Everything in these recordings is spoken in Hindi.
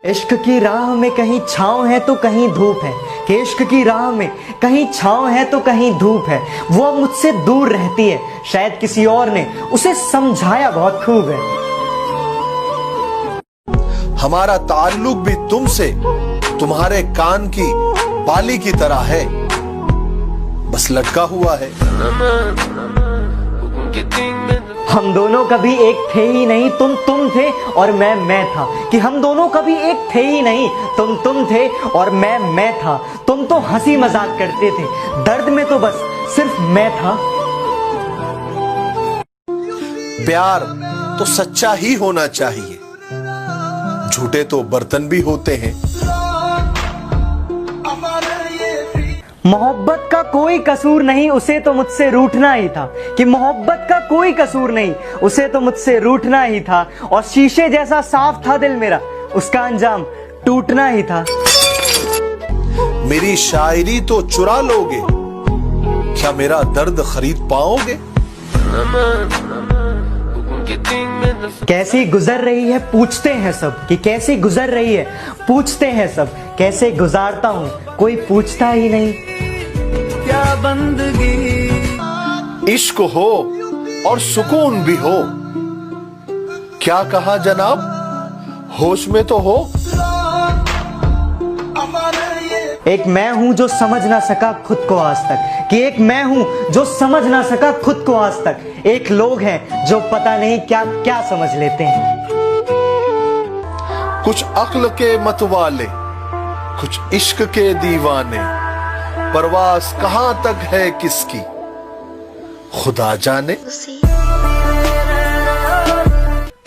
इश्क की राह में कहीं छाँव है तो कहीं धूप है, कि इश्क की राह में कहीं छाँव है तो कहीं धूप है। वो अब मुझसे दूर रहती है, शायद किसी और ने उसे समझाया बहुत खूब है। हमारा ताल्लुक भी तुमसे तुम्हारे कान की बाली की तरह है, बस लटका हुआ है। हम दोनों कभी एक थे ही नहीं, तुम थे और मैं था, कि हम दोनों कभी एक थे ही नहीं, तुम थे और मैं था। तुम तो हंसी मजाक करते थे, दर्द में तो बस सिर्फ मैं था। प्यार तो सच्चा ही होना चाहिए, झूठे तो बर्तन भी होते हैं। मोहब्बत का कोई कसूर नहीं, उसे तो मुझसे रूठना ही था, कि मोहब्बत का कोई कसूर नहीं, उसे तो मुझसे रूठना ही था। और शीशे जैसा साफ था दिल मेरा, उसका अंजाम टूटना ही था। मेरी शायरी तो चुरा लोगे, क्या मेरा दर्द खरीद पाओगे? कैसी गुजर रही है पूछते हैं सब, कि कैसी गुजर रही है पूछते हैं सब, कैसे गुजारता हूँ कोई पूछता ही नहीं। क्या बंदगी इश्क हो और सुकून भी हो, क्या कहा जनाब, होश में तो हो। एक मैं हूं जो समझ ना सका खुद को आज तक, कि एक मैं हूं जो समझ ना सका खुद को आज तक। एक लोग हैं जो पता नहीं क्या क्या समझ लेते हैं। कुछ अक्ल के मतवाले, कुछ इश्क के दीवाने, परवास कहां तक है किसकी खुदा जाने।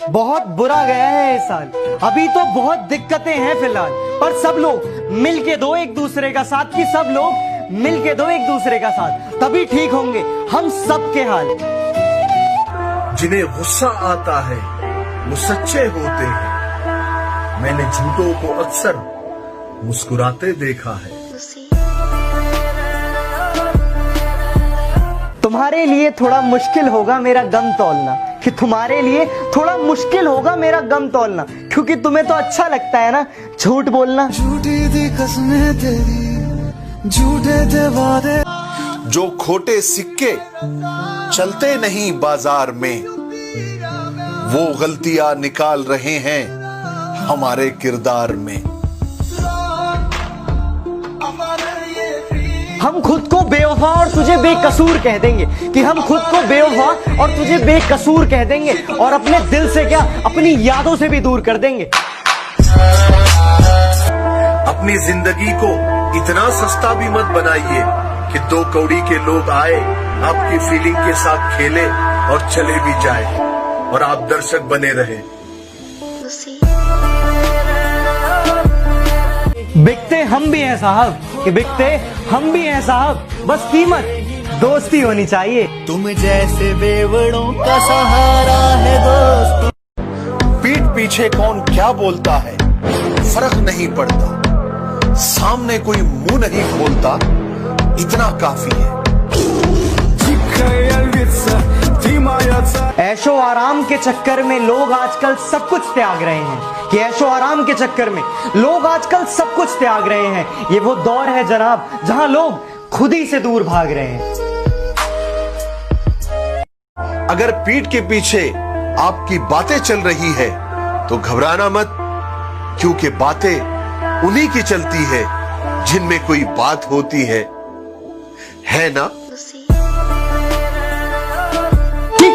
बहुत बुरा गया है ये साल, अभी तो बहुत दिक्कतें हैं फिलहाल, पर सब लोग मिल के दो एक दूसरे का साथ, कि सब लोग मिल के दो एक दूसरे का साथ, तभी ठीक होंगे हम सब के हाल। जिन्हें गुस्सा आता है वो सच्चे होते हैं, मैंने झूठों को अक्सर मुस्कुराते देखा है। तुम्हारे लिए थोड़ा मुश्किल होगा मेरा गम तौलना, कि तुम्हारे लिए थोड़ा मुश्किल होगा मेरा गम तौलना, क्योंकि तुम्हें तो अच्छा लगता है ना झूठ बोलना। झूठी थी कसमें तेरी, झूठे थे वादे। जो खोटे सिक्के चलते नहीं बाजार में, वो गलतियां निकाल रहे हैं हमारे किरदार में। हम खुद को बेवफा और तुझे बेकसूर कह देंगे, कि हम खुद को बेवफा और तुझे बेकसूर कह देंगे, और अपने दिल से क्या अपनी यादों से भी दूर कर देंगे। अपनी जिंदगी को इतना सस्ता भी मत बनाइए कि 2 कौड़ी के लोग आए, आपकी फीलिंग के साथ खेले और चले भी जाए, और आप दर्शक बने रहे। बिकते हम भी हैं साहब, कि बिकते हम भी हैं साहब, बस कीमत दोस्ती होनी चाहिए। तुम जैसे बेवड़ों का सहारा है दोस्त। पीठ पीछे कौन क्या बोलता है फर्क नहीं पड़ता, सामने कोई मुंह नहीं खोलता, इतना काफी है। ऐशो आराम के चक्कर में लोग आजकल सब कुछ त्याग रहे हैं, कि ऐशो आराम के चक्कर में लोग आजकल सब कुछ त्याग रहे हैं। ये वो दौर है जनाब जहां लोग खुद ही से दूर भाग रहे हैं। अगर पीठ के पीछे आपकी बातें चल रही है तो घबराना मत, क्योंकि बातें उन्हीं की चलती है जिनमें कोई बात होती है ना।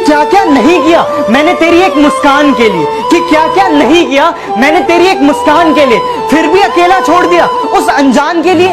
क्या क्या नहीं किया मैंने तेरी एक मुस्कान के लिए, कि क्या क्या नहीं किया मैंने तेरी एक मुस्कान के लिए, फिर भी अकेला छोड़ दिया उस अनजान के लिए।